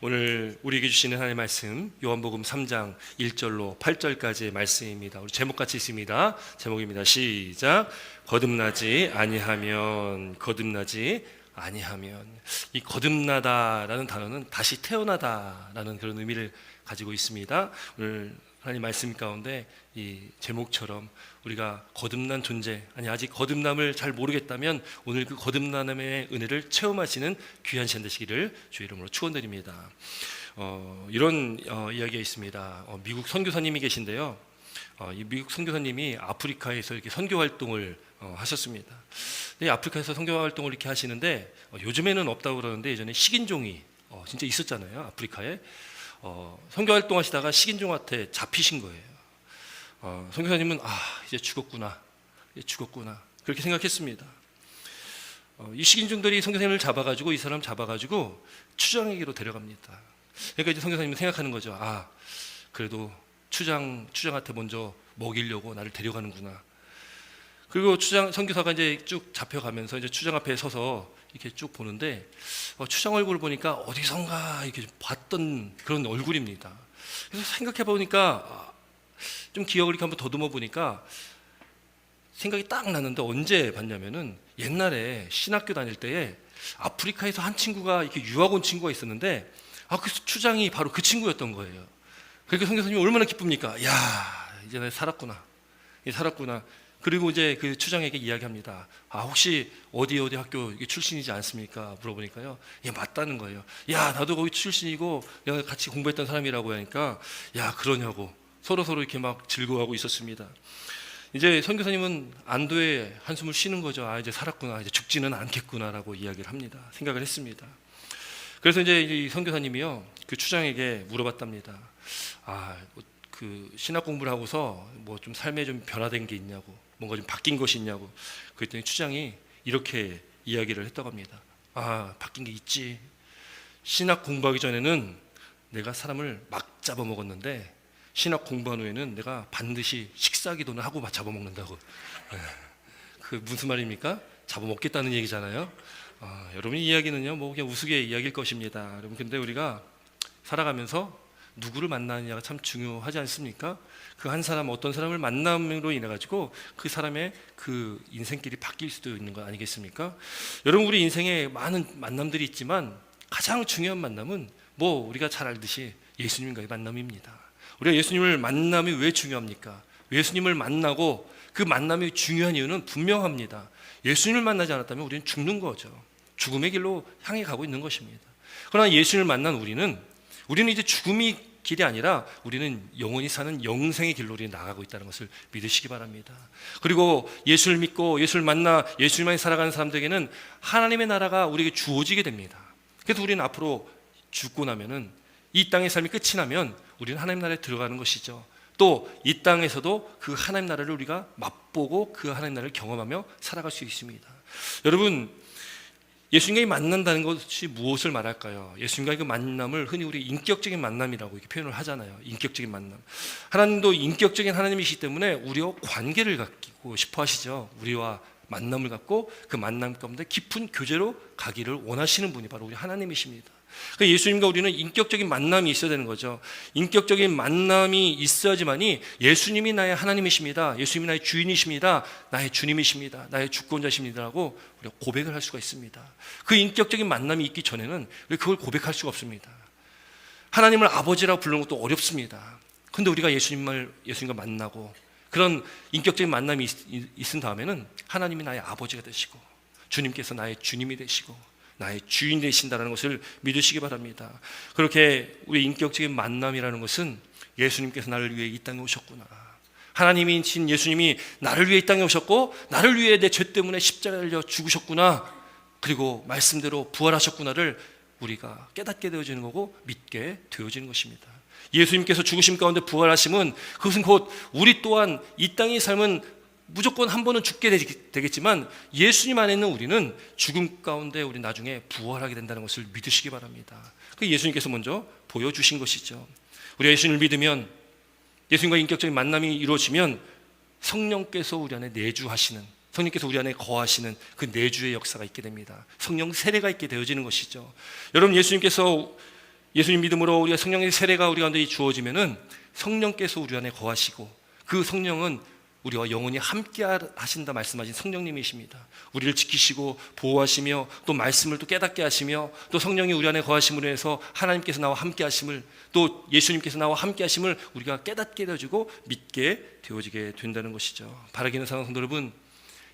오늘 우리에게 주시는 하나님의 말씀 요한복음 3장 1절로 8절까지의 말씀입니다. 우리 제목같이 있습니다. 제목입니다. 시작. 거듭나지 아니하면 이 거듭나다라는 단어는 다시 태어나다라는 그런 의미를 가지고 있습니다. 오늘 하나님 말씀 가운데 이 제목처럼 우리가 거듭난 존재, 아직 거듭남을 잘 모르겠다면 오늘 그 거듭남의 은혜를 체험하시는 귀한 시간 되시기를 주의 이름으로 축원드립니다. 이런 이야기가 있습니다. 미국 선교사님이 계신데요. 이 미국 선교사님이 아프리카에서 이렇게 선교 활동을 하셨습니다. 아프리카에서 선교 활동을 이렇게 하시는데 요즘에는 없다고 그러는데 예전에 식인종이 진짜 있었잖아요. 아프리카에. 선교 활동하시다가 식인종한테 잡히신 거예요. 선교사님은 이제 죽었구나 그렇게 생각했습니다. 이 식인종들이 선교사님을 잡아가지고 이 사람 잡아가지고 추장에게로 데려갑니다. 그러니까 이제 선교사님은 생각하는 거죠. 그래도 추장한테 먼저 먹이려고 나를 데려가는구나. 그리고 선교사가 이제 쭉 잡혀가면서 이제 추장 앞에 서서 이렇게 쭉 보는데 추장 얼굴을 보니까 어디선가 이렇게 봤던 그런 얼굴입니다. 그래서 생각해 보니까 좀 기억을 이렇게 한번 더듬어 보니까 생각이 딱 났는데 언제 봤냐면은 옛날에 신학교 다닐 때에 아프리카에서 한 친구가 이렇게 유학 온 친구가 있었는데 그 추장이 바로 그 친구였던 거예요. 그러니까 선교사님이 얼마나 기쁩니까? 야, 이제 내가 살았구나. 그리고 이제 그 추장에게 이야기합니다. 혹시 어디 학교 출신이지 않습니까? 물어보니까요. 예, 맞다는 거예요. 야, 나도 거기 출신이고 내가 같이 공부했던 사람이라고 하니까 야, 그러냐고 서로 이렇게 막 즐거워하고 있었습니다. 이제 선교사님은 안도의 한숨을 쉬는 거죠. 이제 살았구나. 이제 죽지는 않겠구나라고 이야기를 합니다. 생각을 했습니다. 그래서 이제 이 선교사님이요, 그 추장에게 물어봤답니다. 그 신학 공부를 하고서 뭐 좀 삶에 좀 변화된 게 있냐고, 뭔가 좀 바뀐 것이 있냐고. 그랬더니 추장이 이렇게 이야기를 했다고 합니다. 바뀐 게 있지. 신학 공부하기 전에는 내가 사람을 막 잡아먹었는데 신학 공부한 후에는 내가 반드시 식사기도는 하고 잡아먹는다고. 그 무슨 말입니까? 잡아먹겠다는 얘기잖아요. 여러분, 이 이야기는요, 뭐 그냥 우스개 이야기일 것입니다. 여러분, 근데 우리가 살아가면서 누구를 만나느냐가 참 중요하지 않습니까? 그 한 사람, 어떤 사람을 만남으로 인해 가지고 그 사람의 그 인생길이 바뀔 수도 있는 거 아니겠습니까? 여러분, 우리 인생에 많은 만남들이 있지만 가장 중요한 만남은 뭐 우리가 잘 알듯이 예수님과의 만남입니다. 우리가 예수님을 만남이 왜 중요합니까? 예수님을 만나고 그 만남이 중요한 이유는 분명합니다. 예수님을 만나지 않았다면 우리는 죽는 거죠. 죽음의 길로 향해 가고 있는 것입니다. 그러나 예수님을 만난 우리는 이제 죽음이 길이 아니라 우리는 영원히 사는 영생의 길로 우리 나가고 있다는 것을 믿으시기 바랍니다. 그리고 예수를 믿고 예수를 만나 예수님만이 살아가는 사람들에게는 하나님의 나라가 우리에게 주어지게 됩니다. 그래서 우리는 앞으로 죽고 나면은 이 땅의 삶이 끝이 나면 우리는 하나님 나라에 들어가는 것이죠. 또 이 땅에서도 그 하나님 나라를 우리가 맛보고 그 하나님 나라를 경험하며 살아갈 수 있습니다. 여러분, 예수님과 만난다는 것이 무엇을 말할까요? 예수님과의 그 만남을 흔히 우리 인격적인 만남이라고 이렇게 표현을 하잖아요. 인격적인 만남. 하나님도 인격적인 하나님이시기 때문에 우리와 관계를 갖고 싶어 하시죠. 우리와 만남을 갖고 그 만남 가운데 깊은 교제로 가기를 원하시는 분이 바로 우리 하나님이십니다. 그러니까 예수님과 우리는 인격적인 만남이 있어야 되는 거죠. 인격적인 만남이 있어야지만이 예수님이 나의 하나님이십니다, 예수님이 나의 주인이십니다, 나의 주님이십니다, 나의 주권자십니다라고 우리가 고백을 할 수가 있습니다. 그 인격적인 만남이 있기 전에는 우리가 그걸 고백할 수가 없습니다. 하나님을 아버지라고 부르는 것도 어렵습니다. 그런데 우리가 예수님과 만나고 그런 인격적인 만남이 있은 다음에는 하나님이 나의 아버지가 되시고 주님께서 나의 주님이 되시고 나의 주인 되신다는 것을 믿으시기 바랍니다. 그렇게 우리 인격적인 만남이라는 것은 예수님께서 나를 위해 이 땅에 오셨구나, 하나님이신 예수님이 나를 위해 이 땅에 오셨고 나를 위해 내 죄 때문에 십자가에 달려 죽으셨구나, 그리고 말씀대로 부활하셨구나를 우리가 깨닫게 되어지는 거고 믿게 되어지는 것입니다. 예수님께서 죽으심 가운데 부활하심은 그것은 곧 우리 또한 이 땅의 삶은 무조건 한 번은 죽게 되겠지만 예수님 안에 있는 우리는 죽음 가운데 우리 나중에 부활하게 된다는 것을 믿으시기 바랍니다. 그 예수님께서 먼저 보여주신 것이죠. 우리가 예수님을 믿으면, 예수님과 인격적인 만남이 이루어지면 성령께서 우리 안에 내주하시는, 성령께서 우리 안에 거하시는 그 내주의 역사가 있게 됩니다. 성령 세례가 있게 되어지는 것이죠. 여러분, 예수님께서 예수님 믿음으로 우리가 성령의 세례가 우리 가운데 주어지면은 성령께서 우리 안에 거하시고 그 성령은 우리와 영원히 함께 하신다 말씀하신 성령님이십니다. 우리를 지키시고 보호하시며 또 말씀을 또 깨닫게 하시며 또 성령이 우리 안에 거하심으로 해서 하나님께서 나와 함께 하심을 또 예수님께서 나와 함께 하심을 우리가 깨닫게 되어지고 믿게 되어지게 된다는 것이죠. 바라기는 사랑 성도 여러분,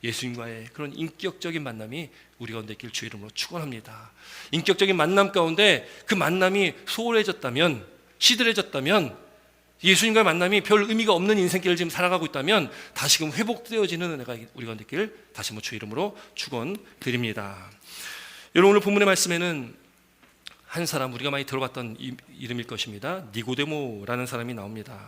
예수님과의 그런 인격적인 만남이 우리 가운데 있길 주의 이름으로 축원합니다. 인격적인 만남 가운데 그 만남이 소홀해졌다면, 시들해졌다면, 예수님과의 만남이 별 의미가 없는 인생길을 지금 살아가고 있다면 다시금 회복되어지는 은혜가 우리 가운데 있길 다시 한번 주의 이름으로 축원드립니다. 여러분, 오늘 본문의 말씀에는 한 사람, 우리가 많이 들어봤던 이름일 것입니다. 니고데모라는 사람이 나옵니다.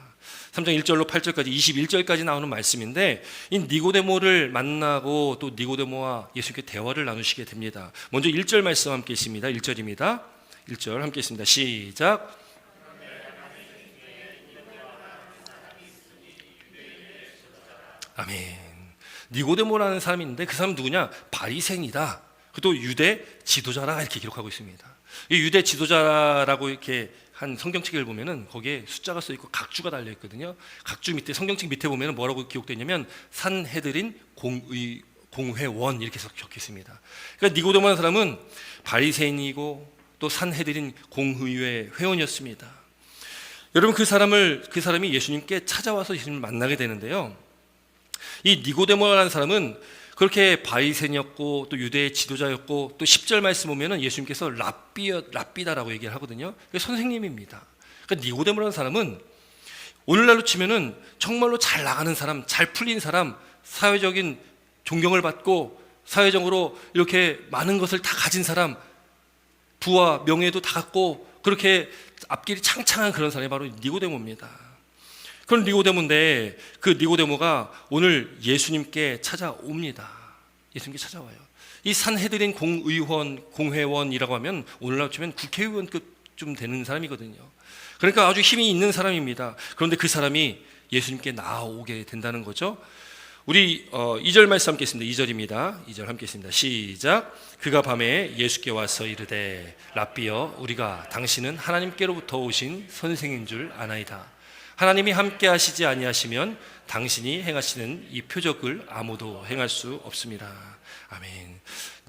3장 1절로 8절까지 21절까지 나오는 말씀인데, 이 니고데모를 만나고 또 니고데모와 예수님께 대화를 나누시게 됩니다. 먼저 1절 말씀 함께 있습니다. 1절입니다. 1절 함께 있습니다. 시작. 아멘. 니고데모라는 사람이 있는데 그 사람은 누구냐? 바리새인이다. 또 유대 지도자라 이렇게 기록하고 있습니다. 이 유대 지도자라고 이렇게 한 성경책을 보면은 거기에 숫자가 써 있고 각주가 달려 있거든요. 각주 밑에, 성경책 밑에 보면은 뭐라고 기록되어 있냐면 산헤드린 공회원 이렇게 적혀 있습니다. 그러니까 니고데모라는 사람은 바리새인이고 또 산헤드린 공의회 회원이었습니다. 여러분, 그 사람이 예수님께 찾아와서 예수님을 만나게 되는데요. 이 니고데모라는 사람은 그렇게 바리새인이었고 또 유대의 지도자였고 또 10절 말씀 보면은 예수님께서 랍비다라고 얘기를 하거든요. 선생님입니다. 그러니까 니고데모라는 사람은 오늘날로 치면은 정말로 잘 나가는 사람, 잘 풀린 사람, 사회적인 존경을 받고 사회적으로 이렇게 많은 것을 다 가진 사람, 부와 명예도 다 갖고 그렇게 앞길이 창창한 그런 사람이 바로 니고데모입니다. 그런 니고데모인데 그 니고데모가 오늘 예수님께 찾아옵니다. 예수님께 찾아와요. 이 산헤드린 공회원이라고 하면 오늘날 치면 국회의원급 좀 되는 사람이거든요. 그러니까 아주 힘이 있는 사람입니다. 그런데 그 사람이 예수님께 나오게 된다는 거죠. 우리 2절 말씀 함께 있습니다. 2절입니다. 2절 함께 있습니다. 시작. 그가 밤에 예수께 와서 이르되 랍비여, 우리가 당신은 하나님께로부터 오신 선생인 줄 아나이다. 하나님이 함께 하시지 아니하시면 당신이 행하시는 이 표적을 아무도 행할 수 없습니다. 아멘.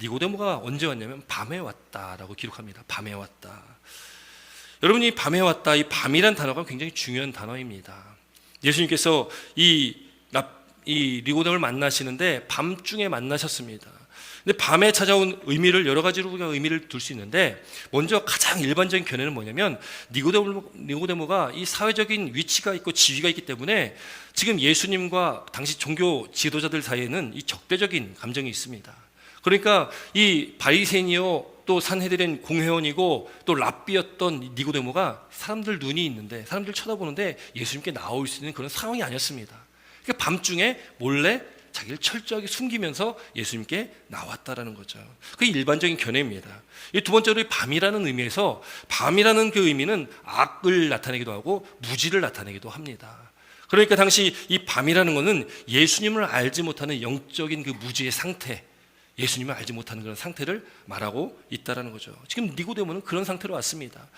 니고데모가 언제 왔냐면 밤에 왔다라고 기록합니다. 밤에 왔다. 여러분이 밤에 왔다, 이 밤이란 단어가 굉장히 중요한 단어입니다. 예수님께서 이 니고데모를 만나시는데 밤중에 만나셨습니다. 근데 밤에 찾아온 의미를 여러 가지로 우리가 의미를 둘 수 있는데, 먼저 가장 일반적인 견해는 뭐냐면 니고데모가 이 사회적인 위치가 있고 지위가 있기 때문에 지금 예수님과 당시 종교 지도자들 사이에는 이 적대적인 감정이 있습니다. 그러니까 이 바리새인이요 또 산헤드린 공회원이고 또 랍비였던 니고데모가 사람들 눈이 있는데, 사람들 쳐다보는데 예수님께 나올 수 있는 그런 상황이 아니었습니다. 그러니까 밤중에 몰래 자기를 철저하게 숨기면서 예수님께 나왔다라는 거죠. 그게 일반적인 견해입니다. 이 두 번째로 밤이라는 의미에서, 밤이라는 그 의미는 악을 나타내기도 하고 무지를 나타내기도 합니다. 그러니까 당시 이 밤이라는 것은 예수님을 알지 못하는 영적인 그 무지의 상태, 예수님을 알지 못하는 그런 상태를 말하고 있다라는 거죠. 지금 니고데모는 그런 상태로 왔습니다.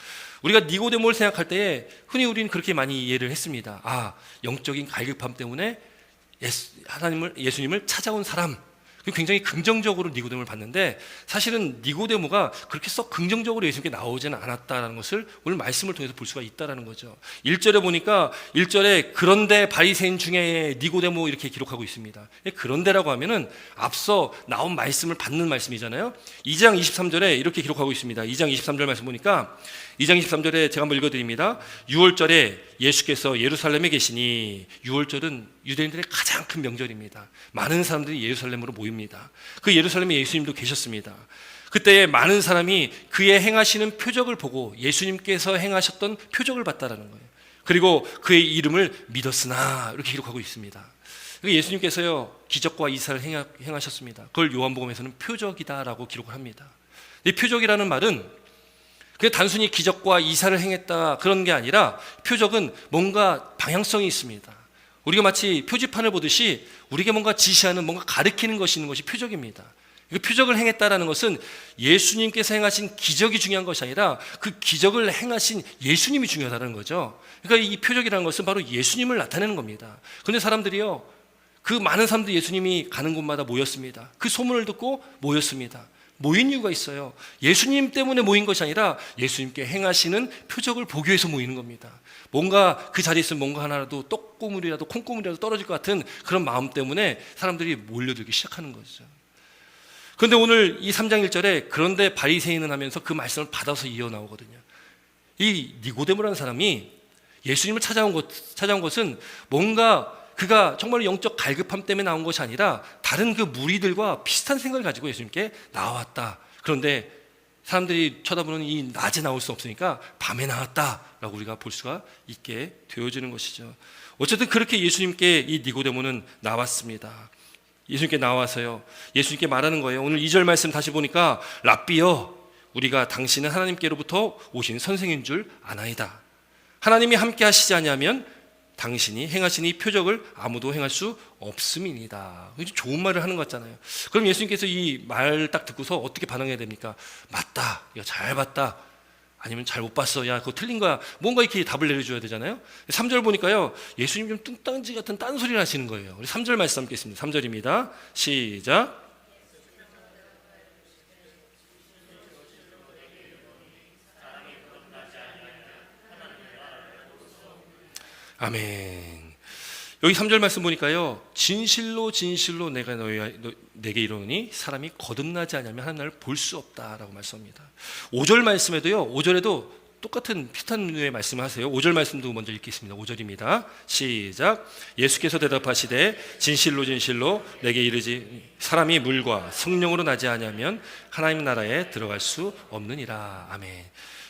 우리가 니고데모를 생각할 때에 흔히 우리는 그렇게 많이 이해를 했습니다. 아, 영적인 갈급함 때문에 예수님을 찾아온 사람, 굉장히 긍정적으로 니고데모를 봤는데, 사실은 니고데모가 그렇게 썩 긍정적으로 예수님께 나오지는 않았다는 것을 오늘 말씀을 통해서 볼 수가 있다는 거죠. 1절에 보니까 1절에 그런데 바리새인 중에 니고데모 이렇게 기록하고 있습니다. 그런데라고 하면은 앞서 나온 말씀을 받는 말씀이잖아요. 2장 23절에 이렇게 기록하고 있습니다. 2장 23절 말씀 보니까 2장 23절에 제가 한번 읽어드립니다. 6월절에 예수께서 예루살렘에 계시니, 6월절은 유대인들의 가장 큰 명절입니다. 많은 사람들이 예루살렘으로 모입니다. 그 예루살렘에 예수님도 계셨습니다. 그때 많은 사람이 그의 행하시는 표적을 보고 예수님께서 행하셨던 표적을 봤다라는 거예요. 그리고 그의 이름을 믿었으나 이렇게 기록하고 있습니다. 예수님께서요 기적과 이사를 행하셨습니다. 그걸 요한복음에서는 표적이다라고 기록을 합니다. 이 표적이라는 말은 그게 단순히 기적과 이사를 행했다 그런 게 아니라, 표적은 뭔가 방향성이 있습니다. 우리가 마치 표지판을 보듯이 우리에게 뭔가 지시하는, 뭔가 가리키는 것이 있는 것이 표적입니다. 표적을 행했다라는 것은 예수님께서 행하신 기적이 중요한 것이 아니라 그 기적을 행하신 예수님이 중요하다는 거죠. 그러니까 이 표적이라는 것은 바로 예수님을 나타내는 겁니다. 그런데 사람들이요, 그 많은 사람들이 예수님이 가는 곳마다 모였습니다. 그 소문을 듣고 모였습니다. 모인 이유가 있어요. 예수님 때문에 모인 것이 아니라 예수님께 행하시는 표적을 보기 위해서 모이는 겁니다. 뭔가 그 자리에 있으면 뭔가 하나라도 떡고물이라도 콩고물이라도 떨어질 것 같은 그런 마음 때문에 사람들이 몰려들기 시작하는 거죠. 그런데 오늘 이 3장 1절에 그런데 바리새인은 하면서 그 말씀을 받아서 이어나오거든요. 이 니고데모라는 사람이 예수님을 찾아온 것은 뭔가 그가 정말 영적 갈급함 때문에 나온 것이 아니라 다른 그 무리들과 비슷한 생각을 가지고 예수님께 나왔다. 그런데 사람들이 쳐다보는 이 낮에 나올 수 없으니까 밤에 나왔다라고 우리가 볼 수가 있게 되어지는 것이죠. 어쨌든 그렇게 예수님께 이 니고데모는 나왔습니다. 예수님께 나와서요, 예수님께 말하는 거예요. 오늘 2절 말씀 다시 보니까 랍비여, 우리가 당신은 하나님께로부터 오신 선생인 줄 아나이다. 하나님이 함께 하시지 아니하면 당신이 행하신 이 표적을 아무도 행할 수 없음이니다. 좋은 말을 하는 것 같잖아요. 그럼 예수님께서 이 말 딱 듣고서 어떻게 반응해야 됩니까? 맞다, 야, 잘 봤다, 아니면 잘 못 봤어, 야 그거 틀린 거야, 뭔가 이렇게 답을 내려줘야 되잖아요. 3절 보니까요, 예수님 좀 뚱딴지 같은 딴소리를 하시는 거예요. 우리 3절 말씀 함께 읽습니다. 3절입니다 시작. 아멘. 여기 3절 말씀 보니까요, 진실로 진실로 내가 내게 이르노니 사람이 거듭나지 않으면 하나님 나라를 볼 수 없다라고 말씀합니다. 5절 말씀에도요, 5절에도 똑같은 비슷한 류의 말씀을 하세요. 5절 말씀도 먼저 읽겠습니다. 5절입니다 시작. 예수께서 대답하시되 진실로 진실로 내게 이르지 사람이 물과 성령으로 나지 아니하면 하나님 나라에 들어갈 수 없느니라. 아멘.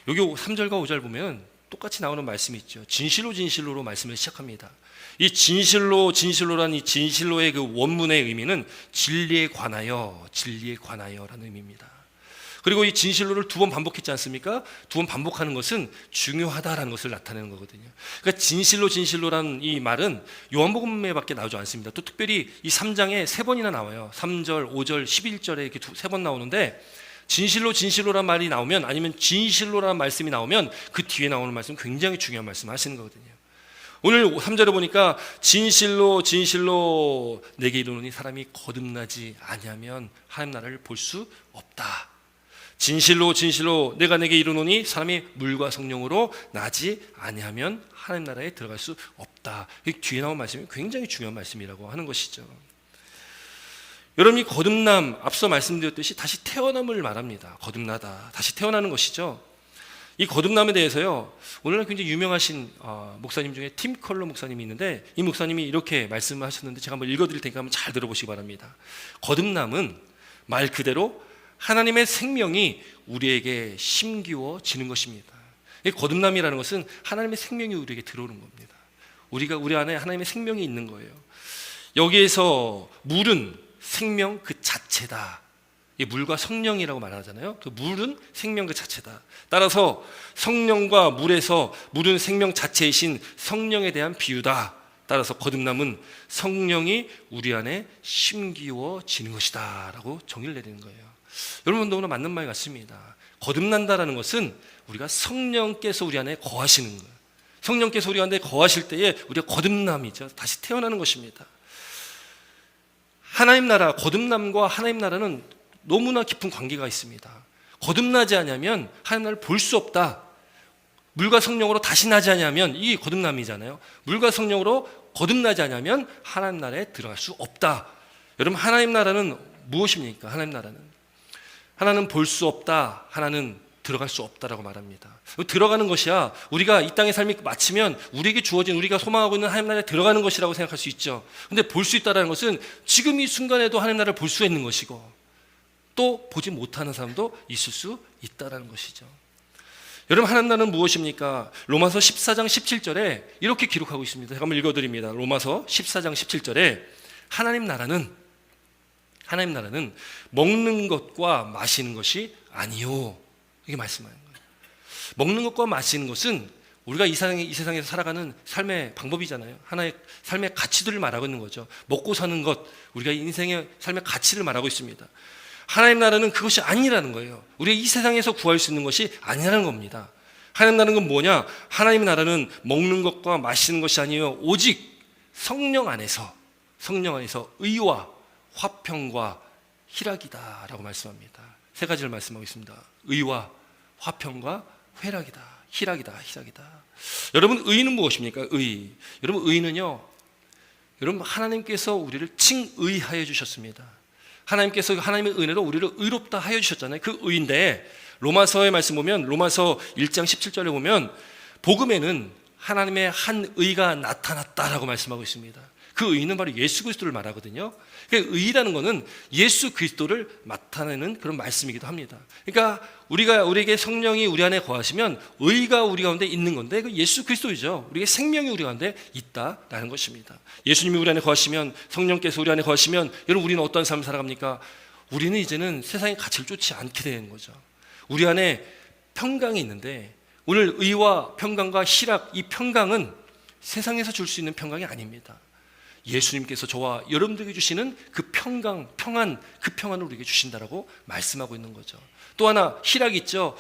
여기 3절과 5절 보면 똑같이 나오는 말씀이 있죠. 진실로 진실로로 말씀을 시작합니다. 이 진실로라는 이 진실로의 그 원문의 의미는 진리에 관하여라는 의미입니다. 그리고 이 진실로를 2번 반복했지 않습니까? 2번 반복하는 것은 중요하다라는 것을 나타내는 거거든요. 그러니까 진실로라는 이 말은 요한복음에밖에 나오지 않습니다. 또 특별히 이 3장에 3번이나 나와요. 3절, 5절, 11절에 이렇게 3번 나오는데, 진실로라는 말이 나오면, 아니면 진실로라는 말씀이 나오면 그 뒤에 나오는 말씀 굉장히 중요한 말씀을 하시는 거거든요. 오늘 3절에 보니까 진실로 내게 이르노니 사람이 거듭나지 아니하면 하나님 나라를 볼 수 없다. 진실로 내가 내게 이르노니 사람이 물과 성령으로 나지 아니하면 하나님 나라에 들어갈 수 없다. 이 뒤에 나온 말씀이 굉장히 중요한 말씀이라고 하는 것이죠. 여러분이 거듭남, 앞서 말씀드렸듯이 다시 태어남을 말합니다. 거듭나다, 다시 태어나는 것이죠. 이 거듭남에 대해서요, 오늘날 굉장히 유명하신 목사님 중에 팀 컬러 목사님이 있는데, 이 목사님이 이렇게 말씀을 하셨는데 제가 한번 읽어드릴 테니까 한번 잘 들어보시기 바랍니다. 거듭남은 말 그대로 하나님의 생명이 우리에게 심기워지는 것입니다. 이 거듭남이라는 것은 하나님의 생명이 우리에게 들어오는 겁니다. 우리 안에 하나님의 생명이 있는 거예요. 여기에서 물은 생명 그 자체다. 이 물과 성령이라고 말하잖아요. 그 물은 생명 그 자체다. 따라서 성령과 물은 생명 자체이신 성령에 대한 비유다. 따라서 거듭남은 성령이 우리 안에 심기워지는 것이다 라고 정의를 내리는 거예요. 여러분, 너무나 맞는 말 같습니다. 거듭난다라는 것은 우리가 성령께서 우리 안에 거하시는 거예요. 성령께서 우리 안에 거하실 때에 우리가 거듭남이죠. 다시 태어나는 것입니다. 하나님 나라, 거듭남과 하나님 나라는 너무나 깊은 관계가 있습니다. 거듭나지 않으면 하나님 나라를 볼 수 없다. 물과 성령으로 다시 나지 않으면 이게 거듭남이잖아요. 물과 성령으로 거듭나지 않으면 하나님 나라에 들어갈 수 없다. 여러분, 하나님 나라는 무엇입니까? 하나는 볼 수 없다, 하나는 들어갈 수 없다라고 말합니다. 들어가는 것이야, 우리가 이 땅의 삶이 마치면 우리에게 주어진, 우리가 소망하고 있는 하나님 나라에 들어가는 것이라고 생각할 수 있죠. 근데 볼 수 있다는 것은 지금 이 순간에도 하나님 나라를 볼 수 있는 것이고, 또 보지 못하는 사람도 있을 수 있다는 것이죠. 여러분, 하나님 나라는 무엇입니까? 로마서 14장 17절에 이렇게 기록하고 있습니다. 제가 한번 읽어드립니다. 로마서 14장 17절에 하나님 나라는 먹는 것과 마시는 것이 아니요, 이게 말씀하는 거예요. 먹는 것과 마시는 것은 우리가 이 세상에서 살아가는 삶의 방법이잖아요. 하나의 삶의 가치들을 말하고 있는 거죠. 먹고 사는 것, 우리가 인생의 삶의 가치를 말하고 있습니다. 하나님 나라는 그것이 아니라는 거예요. 우리가 이 세상에서 구할 수 있는 것이 아니라는 겁니다. 하나님 나라는 건 뭐냐? 하나님의 나라는 먹는 것과 마시는 것이 아니에요. 오직 성령 안에서 의와 화평과 희락이다라고 말씀합니다. 세 가지를 말씀하고 있습니다. 의와 화평과 희락이다. 여러분, 의는 무엇입니까? 여러분, 의는요, 여러분, 하나님께서 우리를 칭의하여 주셨습니다. 하나님께서 하나님의 은혜로 우리를 의롭다 하여 주셨잖아요. 그 의인데, 로마서의 말씀 보면, 로마서 1장 17절에 보면 복음에는 하나님의 한 의가 나타났다라고 말씀하고 있습니다. 그 의는 바로 예수 그리스도를 말하거든요. 그러니까 의라는 것은 예수 그리스도를 나타내는 그런 말씀이기도 합니다. 그러니까 우리에게 성령이 우리 안에 거하시면 의가 우리 가운데 있는 건데, 그 예수 그리스도이죠. 우리의 생명이 우리 가운데 있다라는 것입니다. 예수님이 우리 안에 거하시면, 성령께서 우리 안에 거하시면, 여러분, 우리는 어떤 삶을 살아갑니까? 우리는 이제는 세상의 가치를 쫓지 않게 되는 거죠. 우리 안에 평강이 있는데, 오늘 의와 평강과 희락, 이 평강은 세상에서 줄 수 있는 평강이 아닙니다. 예수님께서 저와 여러분들에게 주시는 그 평강, 그 평안을 우리에게 주신다라고 말씀하고 있는 거죠. 또 하나 희락이 있죠.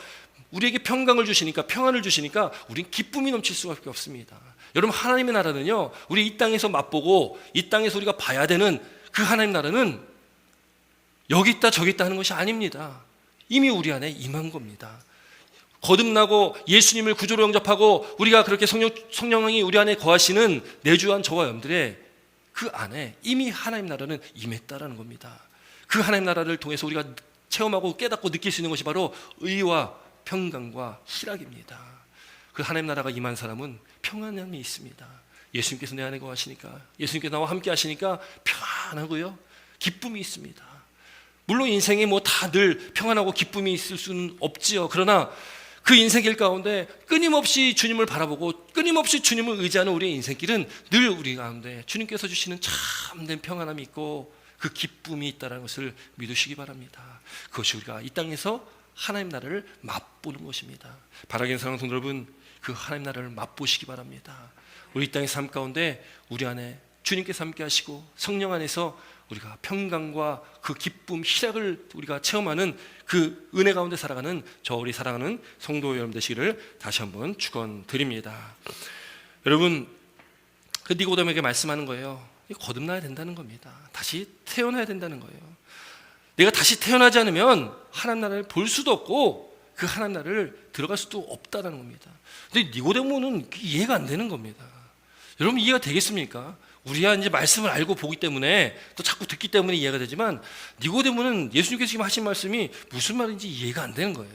우리에게 평강을 주시니까, 평안을 주시니까 우린 기쁨이 넘칠 수밖에 없습니다. 여러분, 하나님의 나라는요, 우리 이 땅에서 맛보고 이 땅에서 우리가 봐야 되는 그 하나님 나라는 여기 있다 저기 있다 하는 것이 아닙니다. 이미 우리 안에 임한 겁니다. 거듭나고 예수님을 구주로 영접하고 우리가 그렇게 성령이 우리 안에 거하시는 내주한 저와 여러분들의 그 안에 이미 하나님 나라는 임했다라는 겁니다. 그 하나님 나라를 통해서 우리가 체험하고 깨닫고 느낄 수 있는 것이 바로 의와 평강과 희락입니다. 그 하나님 나라가 임한 사람은 평안함이 있습니다. 예수님께서 내 안에 거하시니까, 예수님께서 나와 함께 하시니까 평안하고요, 기쁨이 있습니다. 물론 인생에 뭐 다 늘 평안하고 기쁨이 있을 수는 없지요. 그러나 그 인생길 가운데 끊임없이 주님을 바라보고 끊임없이 주님을 의지하는 우리의 인생길은 늘 우리 가운데 주님께서 주시는 참된 평안함이 있고 그 기쁨이 있다는 것을 믿으시기 바랍니다. 그것이 우리가 이 땅에서 하나님 나라를 맛보는 것입니다. 바라기는 사랑하는 성도 여러분, 그 하나님 나라를 맛보시기 바랍니다. 우리 이 땅의 삶 가운데 우리 안에 주님께서 함께 하시고 성령 안에서 우리가 평강과 그 기쁨, 희락을 우리가 체험하는 그 은혜 가운데 살아가는 우리 사랑하는 성도 여러분 되시기를 다시 한번 축원드립니다. 여러분, 그 니고데모에게 말씀하는 거예요. 거듭나야 된다는 겁니다. 다시 태어나야 된다는 거예요. 내가 다시 태어나지 않으면 하나님 나라를 볼 수도 없고 그 하나님 나라를 들어갈 수도 없다는 겁니다. 근데 니고데모는 이해가 안 되는 겁니다. 여러분, 이해가 되겠습니까? 우리가 이제 말씀을 알고 보기 때문에 또 자꾸 듣기 때문에 이해가 되지만 니고데모는 예수님께서 지금 하신 말씀이 무슨 말인지 이해가 안 되는 거예요.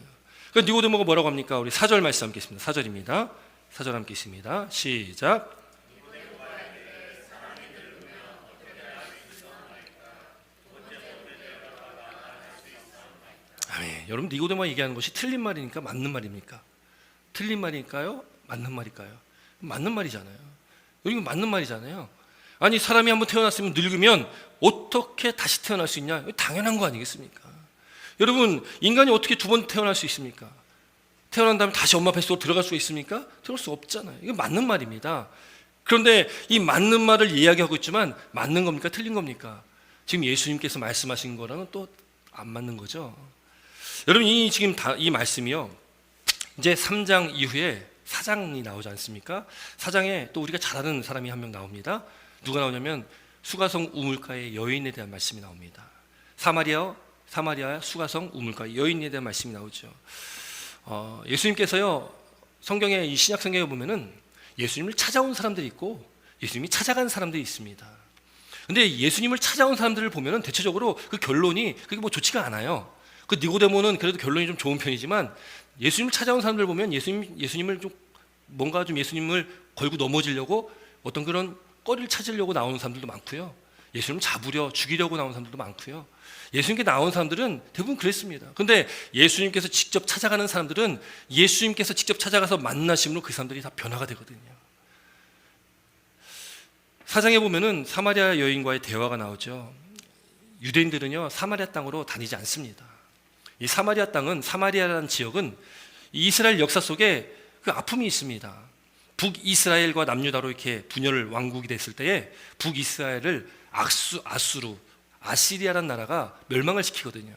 그러니까 니고데모가 뭐라고 합니까? 우리 4절 말씀 함께 있습니다. 4절입니다. 4절 함께 있습니다. 시작. 아멘. 여러분, 니고데모가 얘기하는 것이 틀린 말이니까 맞는 말입니까? 틀린 말일까요? 맞는 말일까요? 맞는 말이잖아요. 이건 맞는 말이잖아요. 아니, 사람이 한번 태어났으면 늙으면 어떻게 다시 태어날 수 있냐? 당연한 거 아니겠습니까? 여러분, 인간이 어떻게 두 번 태어날 수 있습니까? 태어난 다음에 다시 엄마 뱃속으로 들어갈 수 있습니까? 들어갈 수 없잖아요. 이거 맞는 말입니다. 그런데 이 맞는 말을 이야기하고 있지만 맞는 겁니까? 틀린 겁니까? 지금 예수님께서 말씀하신 거랑은 또 안 맞는 거죠. 여러분, 이 말씀이요, 이제 3장 이후에 4장이 나오지 않습니까? 4장에 또 우리가 잘 아는 사람이 한 명 나옵니다. 누가 나오냐면 수가성 우물가의 여인에 대한 말씀이 나옵니다. 사마리아 수가성 우물가의 여인에 대한 말씀이 나오죠. 예수님께서요, 성경에, 이 신약 성경에 보면은 예수님을 찾아온 사람들이 있고 예수님이 찾아간 사람들이 있습니다. 근데 예수님을 찾아온 사람들을 보면은 대체적으로 그 결론이 그게 뭐 좋지가 않아요. 그 니고데모는 그래도 결론이 좀 좋은 편이지만 예수님을 찾아온 사람들 보면 예수님을 좀 뭔가 좀 예수님을 걸고 넘어지려고 어떤 그런 거리를 찾으려고 나오는 사람들도 많고요. 예수님을 잡으려 죽이려고 나오는 사람들도 많고요. 예수님께 나온 사람들은 대부분 그랬습니다. 근데 예수님께서 직접 찾아가는 사람들은 예수님께서 직접 찾아가서 만나심으로 그 사람들이 다 변화가 되거든요. 사장에 보면은 사마리아 여인과의 대화가 나오죠. 유대인들은요, 사마리아 땅으로 다니지 않습니다. 이 사마리아 땅은, 사마리아라는 지역은 이스라엘 역사 속에 그 아픔이 있습니다. 북이스라엘과 남유다로 이렇게 분열 왕국이 됐을 때에 북이스라엘을 아시리아라는 나라가 멸망을 시키거든요.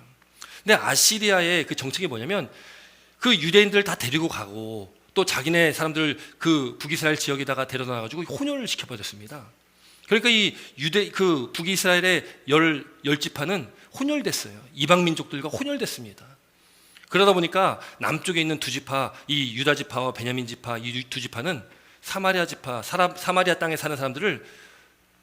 근데 아시리아의 그 정책이 뭐냐면 그 유대인들 다 데리고 가고 또 자기네 사람들 그 북이스라엘 지역에다가 데려다 놔가지고 혼혈을 시켜버렸습니다. 그러니까 이 그 북이스라엘의 열 지파는 혼혈됐어요. 이방 민족들과 혼혈됐습니다. 그러다 보니까 남쪽에 있는 두 지파, 이 유다 지파와 베냐민 지파, 이 두 지파는 사마리아 지파, 사마리아 땅에 사는 사람들을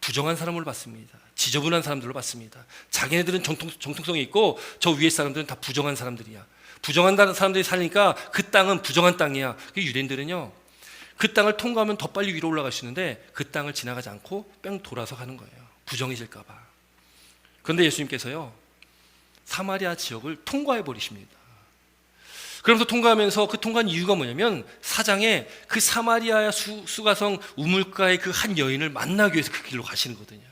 부정한 사람으로 봤습니다. 지저분한 사람들로 봤습니다. 자기네들은 정통성이 있고 저 위에 사람들은 다 부정한 사람들이야. 부정한 사람들이 살니까 그 땅은 부정한 땅이야. 유대인들은요, 그 땅을 통과하면 더 빨리 위로 올라갈 수 있는데 그 땅을 지나가지 않고 뺑 돌아서 가는 거예요. 부정해질까 봐. 그런데 예수님께서요, 사마리아 지역을 통과해 버리십니다. 그러면서 통과하면서 그 통과한 이유가 뭐냐면 사장에 그 사마리아 수가성 우물가의 그 한 여인을 만나기 위해서 그 길로 가시는 거거든요.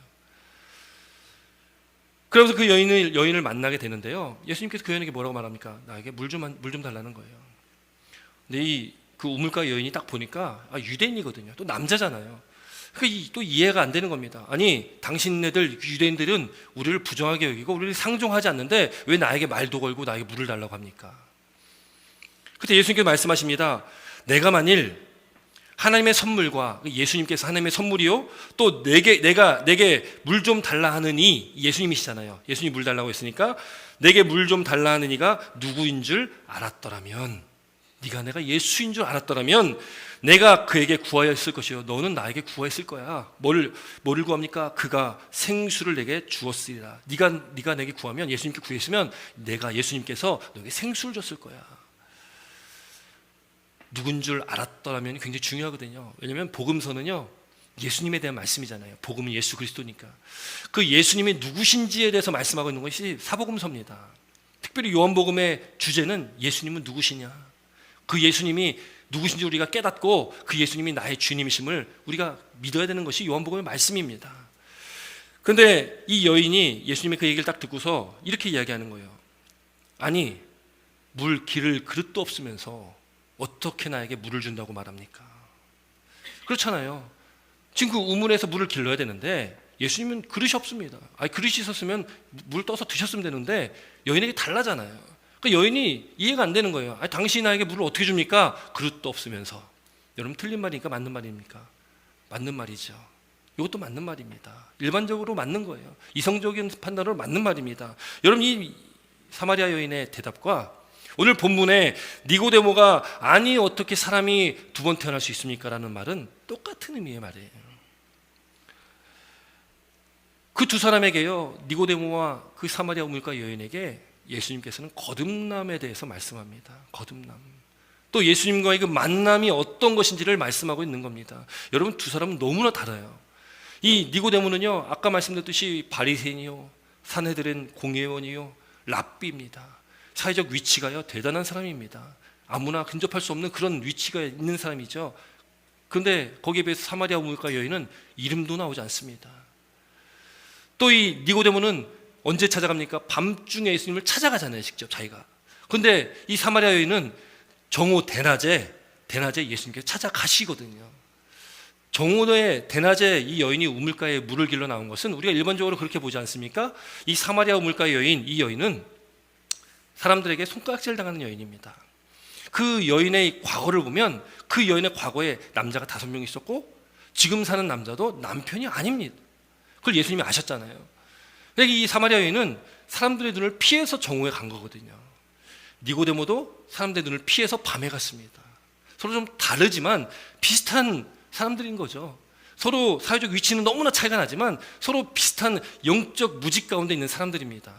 그러면서 그 여인을 만나게 되는데요, 예수님께서 그 여인에게 뭐라고 말합니까? 나에게 물 좀 달라는 거예요. 근데 그 우물가 여인이 딱 보니까 유대인이거든요. 또 남자잖아요. 그러니까 또 이해가 안 되는 겁니다. 아니, 당신네들 유대인들은 우리를 부정하게 여기고 우리를 상종하지 않는데 왜 나에게 말도 걸고 나에게 물을 달라고 합니까? 그때 예수님께서 말씀하십니다. 내가 만일 하나님의 선물과, 예수님께서 하나님의 선물이요, 또 내게 물 좀 달라 하느니, 예수님이시잖아요. 예수님이 물 달라고 했으니까 내게 물 좀 달라 하느니가 누구인 줄 알았더라면, 내가 예수인 줄 알았더라면 내가 그에게 구하였을 것이요, 너는 나에게 구하였을 거야. 뭐를 구합니까? 그가 생수를 내게 주었으리라. 네가 내게 구하면, 예수님께 구했으면 예수님께서 너에게 생수를 줬을 거야. 누군 줄 알았더라면 굉장히 중요하거든요. 왜냐하면 복음서는요, 예수님에 대한 말씀이잖아요. 복음은 예수 그리스도니까. 그 예수님이 누구신지에 대해서 말씀하고 있는 것이 사복음서입니다. 특별히 요한복음의 주제는 예수님은 누구시냐, 그 예수님이 누구신지 우리가 깨닫고 그 예수님이 나의 주님이심을 우리가 믿어야 되는 것이 요한복음의 말씀입니다. 그런데 이 여인이 예수님의 그 얘기를 딱 듣고서 이렇게 이야기하는 거예요. 아니, 기를 그릇도 없으면서 어떻게 나에게 물을 준다고 말합니까? 그렇잖아요. 지금 그 우물에서 물을 길러야 되는데 예수님은 그릇이 없습니다. 그릇이 있었으면 물 떠서 드셨으면 되는데 여인에게 달라잖아요. 그러니까 여인이 이해가 안 되는 거예요. 당신이 나에게 물을 어떻게 줍니까? 그릇도 없으면서. 여러분, 틀린 말이니까 맞는 말입니까? 맞는 말이죠. 이것도 맞는 말입니다. 일반적으로 맞는 거예요. 이성적인 판단으로 맞는 말입니다. 여러분, 이 사마리아 여인의 대답과 오늘 본문에 니고데모가 아니 어떻게 사람이 두 번 태어날 수 있습니까? 라는 말은 똑같은 의미의 말이에요. 그 두 사람에게요, 니고데모와 그 사마리아 우물가 여인에게 예수님께서는 거듭남에 대해서 말씀합니다. 거듭남. 또 예수님과의 그 만남이 어떤 것인지를 말씀하고 있는 겁니다. 여러분, 두 사람은 너무나 달라요. 이 니고데모는요, 아까 말씀드렸듯이 바리새인이요, 산헤드린 공회원이요, 랍비입니다. 사회적 위치가요, 대단한 사람입니다. 아무나 근접할 수 없는 그런 위치가 있는 사람이죠. 그런데 거기에 비해서 사마리아 우물가 여인은 이름도 나오지 않습니다. 또 이 니고데모는 언제 찾아갑니까? 밤중에 예수님을 찾아가잖아요, 직접 자기가. 그런데 이 사마리아 여인은 정오 대낮에 예수님께 찾아가시거든요. 정오의 대낮에 이 여인이 우물가에 물을 길러 나온 것은 우리가 일반적으로 그렇게 보지 않습니까? 이 사마리아 우물가 여인, 이 여인은 사람들에게 손가락질 당하는 여인입니다. 그 여인의 과거를 보면 그 여인의 과거에 남자가 5명 있었고 지금 사는 남자도 남편이 아닙니다. 그걸 예수님이 아셨잖아요. 이 사마리아 여인은 사람들의 눈을 피해서 정오에 간 거거든요. 니고데모도 사람들의 눈을 피해서 밤에 갔습니다. 서로 좀 다르지만 비슷한 사람들인 거죠. 서로 사회적 위치는 너무나 차이가 나지만 서로 비슷한 영적 무직 가운데 있는 사람들입니다.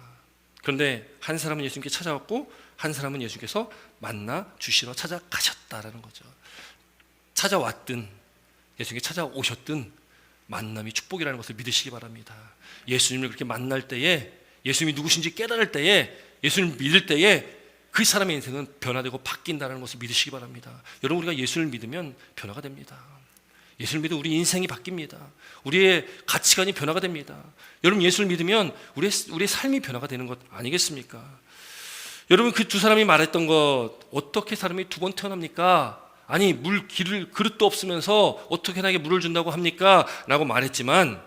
그런데 한 사람은 예수님께 찾아왔고 한 사람은 예수님께서 만나 주시러 찾아가셨다라는 거죠. 찾아왔든 예수님께 찾아오셨든 만남이 축복이라는 것을 믿으시기 바랍니다. 예수님을 그렇게 만날 때에, 예수님이 누구신지 깨달을 때에, 예수님을 믿을 때에 그 사람의 인생은 변화되고 바뀐다는 것을 믿으시기 바랍니다. 여러분, 우리가 예수를 믿으면 변화가 됩니다. 예수를 믿으면 우리 인생이 바뀝니다. 우리의 가치관이 변화가 됩니다. 여러분, 예수를 믿으면 우리의 삶이 변화가 되는 것 아니겠습니까? 여러분, 그 두 사람이 말했던 것, 어떻게 사람이 두 번 태어납니까? 아니, 기를 그릇도 없으면서 어떻게 나에게 물을 준다고 합니까? 라고 말했지만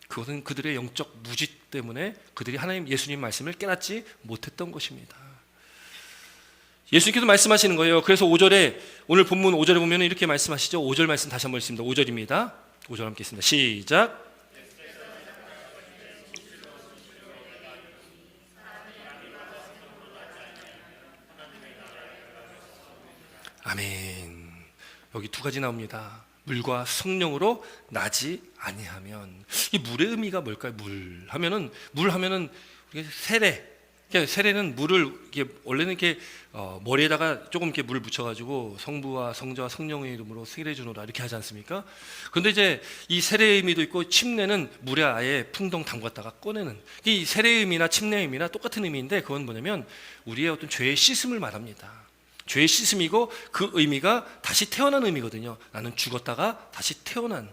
그것은 그들의 영적 때문에 그들이 예수님 말씀을 깨닫지 못했던 것입니다. 예수님께서 말씀하시는 거예요. 그래서 5절에, 오늘 본문 5절에 보면 이렇게 말씀하시죠. 5절 말씀 다시 한번 읽습니다. 5절입니다. 5절 함께 읽습니다. 시작. 아멘. 여기 두 가지 나옵니다. 물과 성령으로 나지 아니하면. 이 물의 의미가 뭘까요? 물 하면은 세례. 그러니까 세례는 물을 원래는 머리에다가 조금 이렇게 물을 묻혀가지고 성부와 성자와 성령의 이름으로 세례 주노라 이렇게 하지 않습니까? 그런데 이제 이 세례의 의미도 있고, 침례는 물에 아예 풍덩 담갔다가 꺼내는, 이 세례의 의미나 침례의 의미나 똑같은 의미인데, 그건 뭐냐면 우리의 어떤 죄의 씻음을 말합니다. 죄의 씻음이고, 그 의미가 다시 태어난 의미거든요. 나는 죽었다가 다시 태어난,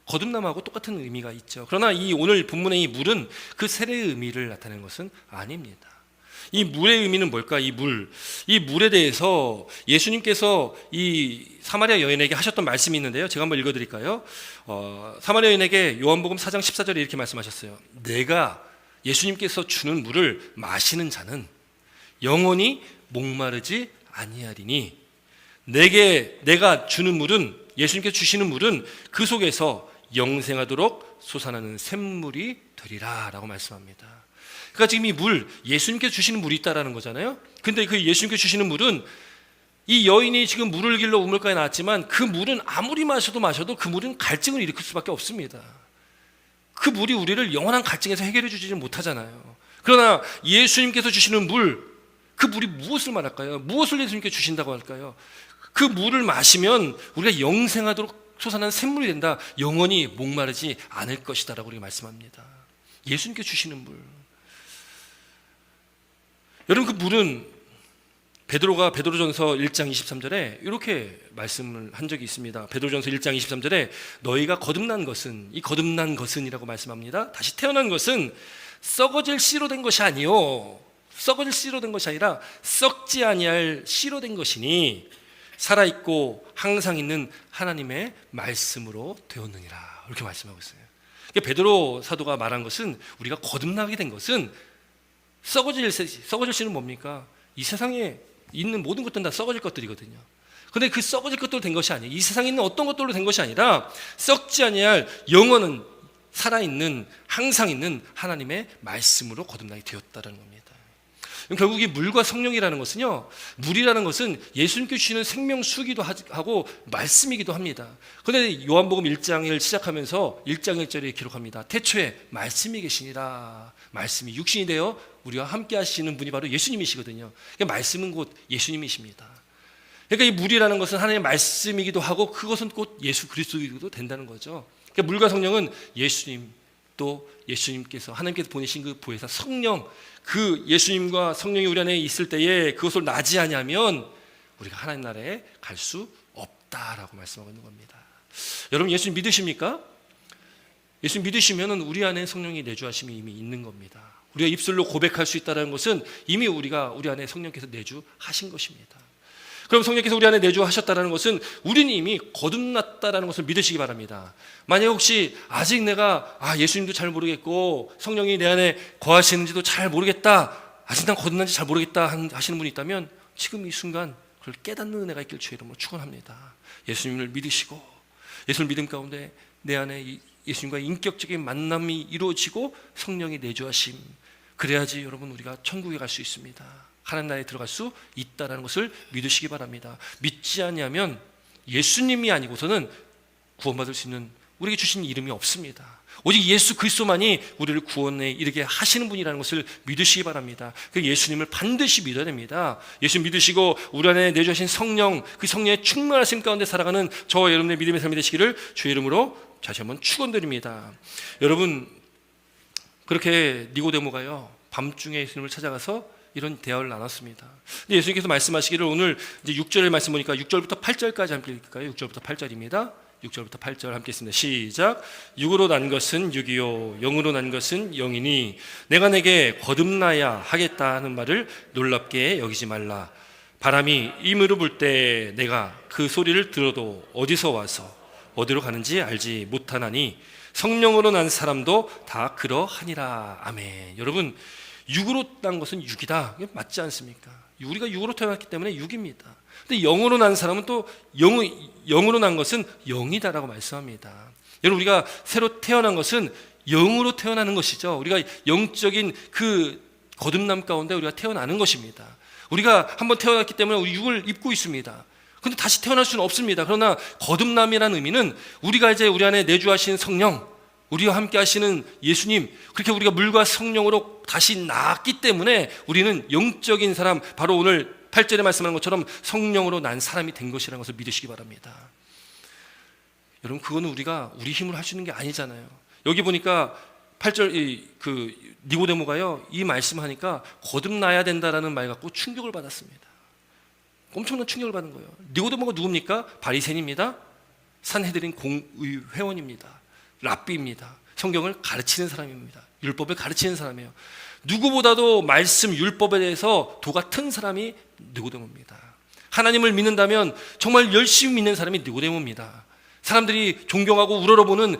거듭남하고 똑같은 의미가 있죠. 그러나 이 오늘 본문의 이 물은 그 세례의 의미를 나타내는 것은 아닙니다. 이 물의 의미는 뭘까? 이 물에 대해서 예수님께서 이 사마리아 여인에게 하셨던 말씀이 있는데요. 제가 한번 읽어드릴까요? 사마리아 여인에게 요한복음 4장 14절에 이렇게 말씀하셨어요. 예수님께서 주는 물을 마시는 자는 영원히 목마르지 아니하리니, 내가 주는 물은, 예수님께서 주시는 물은 그 속에서 영생하도록 솟아나는 샘물이 되리라 라고 말씀합니다. 그러니까 지금 이 물, 예수님께서 주시는 물이 있다라는 거잖아요. 근데 그 예수님께서 주시는 물은, 이 여인이 지금 물을 길러 우물가에 나왔지만 그 물은 아무리 마셔도 그 물은 갈증을 일으킬 수밖에 없습니다. 그 물이 우리를 영원한 갈증에서 해결해 주지 못하잖아요. 그러나 예수님께서 주시는 물, 그 물이 무엇을 말할까요? 무엇을 예수님께서 주신다고 할까요? 그 물을 마시면 우리가 영생하도록 솟아나는 샘물이 된다. 영원히 목마르지 않을 것이다 라고 우리가 말씀합니다. 예수님께서 주시는 물. 여러분, 그 물은 베드로가 베드로전서 1장 23절에 이렇게 말씀을 한 적이 있습니다. 베드로전서 1장 23절에 너희가 거듭난 것은, 이 거듭난 것은이라고 말씀합니다. 다시 태어난 것은 썩어질 씨로 된 것이 아니요, 썩어질 씨로 된 것이 아니라 썩지 아니할 씨로 된 것이니 살아있고 항상 있는 하나님의 말씀으로 되었느니라, 이렇게 말씀하고 있어요. 베드로 사도가 말한 것은, 우리가 거듭나게 된 것은 썩어질 씨는 뭡니까? 이 세상에 있는 모든 것들은 다 썩어질 것들이거든요. 그런데 그 썩어질 것들로 된 것이 아니에요. 이 세상에 있는 어떤 것들로 된 것이 아니라 썩지 아니할 영원은 살아있는, 항상 있는 하나님의 말씀으로 거듭나게 되었다는 겁니다. 결국 이 물과 성령이라는 것은요, 물이라는 것은 예수님께 주시는 생명수기도 하고 말씀이기도 합니다. 그런데 요한복음 1장을 시작하면서 1장 1절에 기록합니다. 태초에 말씀이 계시니라. 말씀이 육신이 되어 우리와 함께 하시는 분이 바로 예수님이시거든요. 그러니까 말씀은 곧 예수님이십니다. 그러니까 이 물이라는 것은 하나님의 말씀이기도 하고, 그것은 곧 예수 그리스도이기도 된다는 거죠. 그러니까 물과 성령은 예수님, 또 예수님께서 하나님께서 보내신 그 보혜사 성령, 그 예수님과 성령이 우리 안에 있을 때에 그것을 나지 아니하면 우리가 하나님 나라에 갈 수 없다라고 말씀하고 있는 겁니다. 여러분, 예수님 믿으십니까? 예수님 믿으시면 우리 안에 성령이 내주하심이 이미 있는 겁니다. 우리가 입술로 고백할 수 있다는 것은 이미 우리 안에 성령께서 내주하신 것입니다. 그럼 성령께서 우리 안에 내주하셨다는 것은 우리는 이미 거듭났다는 것을 믿으시기 바랍니다. 만약 혹시 아직 내가 예수님도 잘 모르겠고 성령이 내 안에 거하시는지도 잘 모르겠다, 아직 난 거듭난지 잘 모르겠다 하시는 분이 있다면 지금 이 순간 그걸 깨닫는 은혜가 있길 주의 이름으로 축원합니다. 예수님을 믿으시고 예수를 믿음 가운데 내 안에 예수님과 인격적인 만남이 이루어지고 성령이 내주하심, 그래야지 여러분 우리가 천국에 갈 수 있습니다. 하나님 나라에 들어갈 수 있다는 것을 믿으시기 바랍니다. 믿지 않으면 예수님이 아니고서는 구원받을 수 있는, 우리에게 주신 이름이 없습니다. 오직 예수 그리스도만이 우리를 구원에 이르게 하시는 분이라는 것을 믿으시기 바랍니다. 그 예수님을 반드시 믿어야 됩니다. 예수님 믿으시고 우리 안에 내주신 성령, 그 성령의 충만하심 가운데 살아가는 저와 여러분의 믿음의 삶이 되시기를 주의 이름으로 다시 한번 축원드립니다. 여러분, 그렇게 니고데모가요, 밤중에 예수님을 찾아가서 이런 대화를 나눴습니다. 예수님께서 말씀하시기를, 오늘 이제 6절의 말씀 보니까 6절부터 8절까지 함께 읽을까요? 6절부터 8절입니다. 6절부터 8절 함께 있습니다. 시작. 육으로 난 것은 육이요 영으로 난 것은 영이니 내가 내게 거듭나야 하겠다 하는 말을 놀랍게 여기지 말라. 바람이 임으로 불 때 내가 그 소리를 들어도 어디서 와서 어디로 가는지 알지 못하나니 성령으로 난 사람도 다 그러하니라. 아멘. 여러분, 육으로 난 것은 육이다. 이게 맞지 않습니까? 우리가 육으로 태어났기 때문에 육입니다. 근데 영으로 난 사람은 또 영으로 난 것은 영이다라고 말씀합니다. 여러분, 우리가 새로 태어난 것은 영으로 태어나는 것이죠. 우리가 영적인 그 거듭남 가운데 우리가 태어나는 것입니다. 우리가 한번 태어났기 때문에 우리 육을 입고 있습니다. 근데 다시 태어날 수는 없습니다. 그러나 거듭남이라는 의미는 우리가 이제 우리 안에 내주하신 성령, 우리와 함께 하시는 예수님, 그렇게 우리가 물과 성령으로 다시 낳았기 때문에 우리는 영적인 사람, 바로 오늘 8절에 말씀하는 것처럼 성령으로 난 사람이 된 것이라는 것을 믿으시기 바랍니다. 여러분, 그거는 우리가 우리 힘으로 할 수 있는 게 아니잖아요. 여기 보니까 8절 니고데모가요, 이 말씀하니까 거듭나야 된다라는 말 갖고 충격을 받았습니다. 엄청난 충격을 받은 거예요. 니고데모가 누굽니까? 바리새인입니다. 산헤드린 공의 회원입니다. 랍비입니다. 성경을 가르치는 사람입니다. 율법을 가르치는 사람이에요. 누구보다도 말씀 율법에 대해서 도가 튼 사람이 니고데모입니다. 하나님을 믿는다면 정말 열심히 믿는 사람이 니고데모입니다. 사람들이 존경하고 우러러보는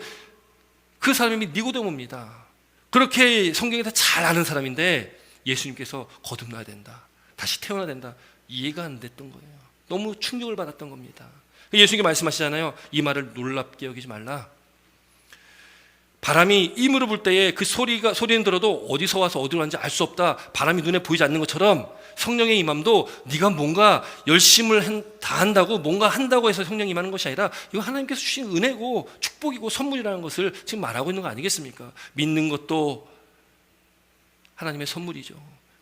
그 사람이 니고데모입니다. 그렇게 성경에서 잘 아는 사람인데 예수님께서 거듭나야 된다, 다시 태어나야 된다, 이해가 안 됐던 거예요. 너무 충격을 받았던 겁니다. 예수님이 말씀하시잖아요. 이 말을 놀랍게 여기지 말라. 바람이 임으로 불 때에 그 소리는 들어도 어디서 와서 어디로 가는지 알 수 없다. 바람이 눈에 보이지 않는 것처럼 성령의 임함도 네가 뭔가 열심을 다한다고 뭔가 한다고 해서 성령이 임하는 것이 아니라 이거 하나님께서 주신 은혜고 축복이고 선물이라는 것을 지금 말하고 있는 거 아니겠습니까? 믿는 것도 하나님의 선물이죠.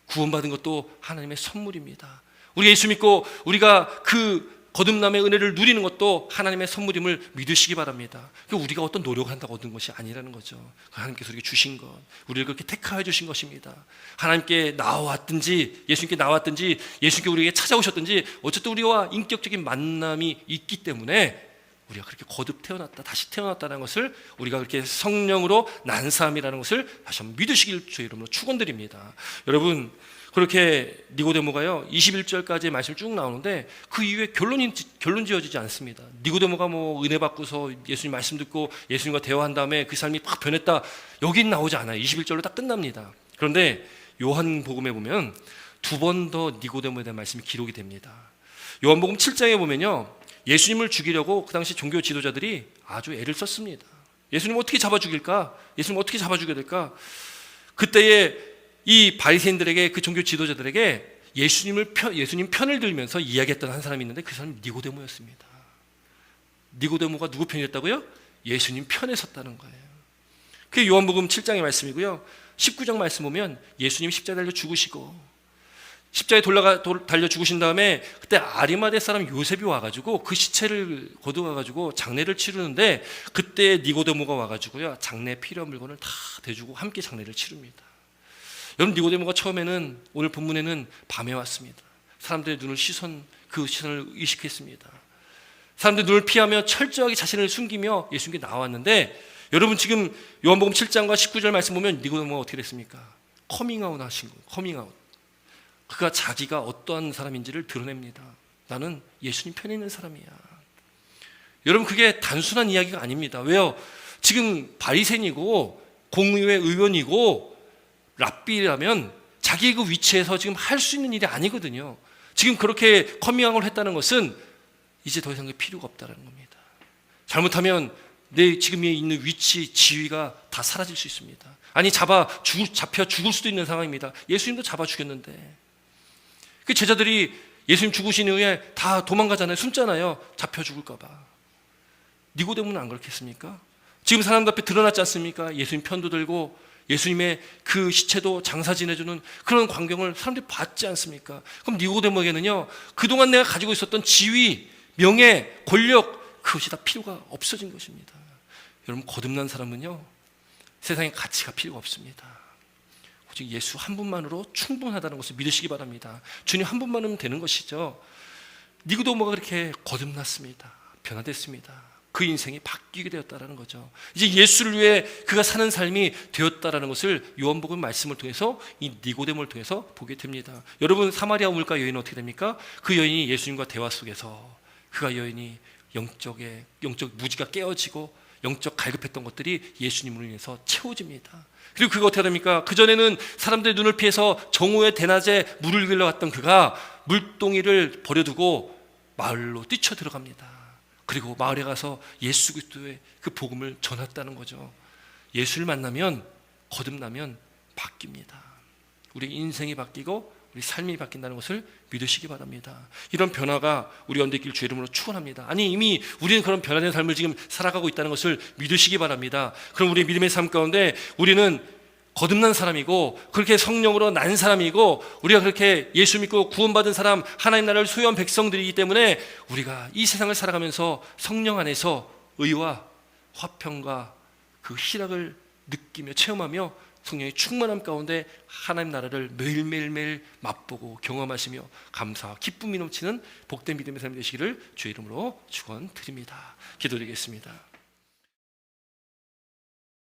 구원받은 것도 하나님의 선물입니다. 우리가 예수 믿고 우리가 그 거듭남의 은혜를 누리는 것도 하나님의 선물임을 믿으시기 바랍니다. 우리가 어떤 노력을 한다고 얻은 것이 아니라는 거죠. 하나님께서 우리에게 주신 것, 우리를 그렇게 택하여 주신 것입니다. 하나님께 나왔든지 예수님께 나왔든지 예수님께 우리에게 찾아오셨든지 어쨌든 우리와 인격적인 만남이 있기 때문에 우리가 그렇게 거듭 태어났다, 다시 태어났다는 것을, 우리가 그렇게 성령으로 난 사람이라는 것을 다시 한번 믿으시길 주의 이름으로 축원드립니다. 여러분, 그렇게 니고데모가요 21절까지의 말씀이 쭉 나오는데 그 이후에 결론 지어지지 않습니다. 니고데모가 뭐 은혜 받고서 예수님 말씀 듣고 예수님과 대화한 다음에 그 삶이 팍 변했다, 여긴 나오지 않아요. 21절로 딱 끝납니다. 그런데 요한복음에 보면 두 번 더 니고데모에 대한 말씀이 기록이 됩니다. 요한복음 7장에 보면요, 예수님을 죽이려고 그 당시 종교 지도자들이 아주 애를 썼습니다. 예수님 어떻게 잡아 죽일까? 예수님 어떻게 잡아 죽여야 될까? 그때에 이 바리새인들에게, 그 종교 지도자들에게 예수님 편을 들면서 이야기했던 한 사람이 있는데 그 사람이 니고데모였습니다. 니고데모가 누구 편이 됐다고요? 예수님 편에 섰다는 거예요. 그게 요한복음 7장의 말씀이고요. 19장 말씀 보면 예수님 십자가에 달려 죽으시고, 십자가에 달려 죽으신 다음에 그때 아리마대 사람 요셉이 와가지고 그 시체를 거두어가지고 장례를 치르는데 그때 니고데모가 와가지고요, 장례 필요한 물건을 다 대주고 함께 장례를 치릅니다. 여러분, 니고데모가 처음에는, 오늘 본문에는 밤에 왔습니다. 사람들의 그 시선을 의식했습니다. 사람들의 눈을 피하며 철저하게 자신을 숨기며 예수님께 나왔는데, 여러분 지금 요한복음 7장과 19절 말씀 보면 니고데모가 어떻게 됐습니까? 커밍아웃 하신 거예요. 커밍아웃. 그가 자기가 어떠한 사람인지를 드러냅니다. 나는 예수님 편에 있는 사람이야. 여러분, 그게 단순한 이야기가 아닙니다. 왜요? 지금 바리새인이고 공의회 의원이고 랍비라면 자기의 그 위치에서 지금 할 수 있는 일이 아니거든요. 지금 그렇게 커밍아웃을 했다는 것은 이제 더 이상 필요가 없다는 겁니다. 잘못하면 내 지금 있는 위치, 지위가 다 사라질 수 있습니다. 아니, 잡혀 죽을 수도 있는 상황입니다. 예수님도 잡아 죽였는데, 그 제자들이 예수님 죽으신 이후에 다 도망가잖아요. 숨잖아요. 잡혀 죽을까 봐. 니고데모는 안 그렇겠습니까? 지금 사람들 앞에 드러났지 않습니까? 예수님 편도 들고 예수님의 그 시체도 장사 지내주는 그런 광경을 사람들이 봤지 않습니까? 그럼 니고데모에게는요, 그동안 내가 가지고 있었던 지위, 명예, 권력, 그것이 다 필요가 없어진 것입니다. 여러분, 거듭난 사람은요, 세상에 가치가 필요가 없습니다. 오직 예수 한 분만으로 충분하다는 것을 믿으시기 바랍니다. 주님 한 분만이면 되는 것이죠. 니고데모가 그렇게 거듭났습니다. 변화됐습니다. 그 인생이 바뀌게 되었다는 거죠. 이제 예수를 위해 그가 사는 삶이 되었다는 것을 요한복음 말씀을 통해서, 이 니고데모를 통해서 보게 됩니다. 여러분, 사마리아 우물가 여인은 어떻게 됩니까? 그 여인이 예수님과 대화 속에서 그가 여인이 영적 무지가 깨어지고 영적 갈급했던 것들이 예수님으로 인해서 채워집니다. 그리고 그가 어떻게 됩니까? 그전에는 사람들의 눈을 피해서 정오의 대낮에 물을 길러 갔던 그가 물동이를 버려두고 마을로 뛰쳐 들어갑니다. 그리고 마을에 가서 예수 그리스도의 그 복음을 전했다는 거죠. 예수를 만나면 거듭나면 바뀝니다. 우리 인생이 바뀌고 우리 삶이 바뀐다는 것을 믿으시기 바랍니다. 이런 변화가 우리 언대길 주 이름으로 축원합니다. 아니 이미 우리는 그런 변화된 삶을 지금 살아가고 있다는 것을 믿으시기 바랍니다. 그럼 우리 믿음의 삶 가운데 우리는 거듭난 사람이고 그렇게 성령으로 난 사람이고 우리가 그렇게 예수 믿고 구원받은 사람, 하나님 나라를 소유한 백성들이기 때문에 우리가 이 세상을 살아가면서 성령 안에서 의와 화평과 그 희락을 느끼며 체험하며 성령의 충만함 가운데 하나님 나라를 매일매일 맛보고 경험하시며 감사와 기쁨이 넘치는 복된 믿음의 삶이 되시기를 주의 이름으로 축원드립니다. 기도드리겠습니다.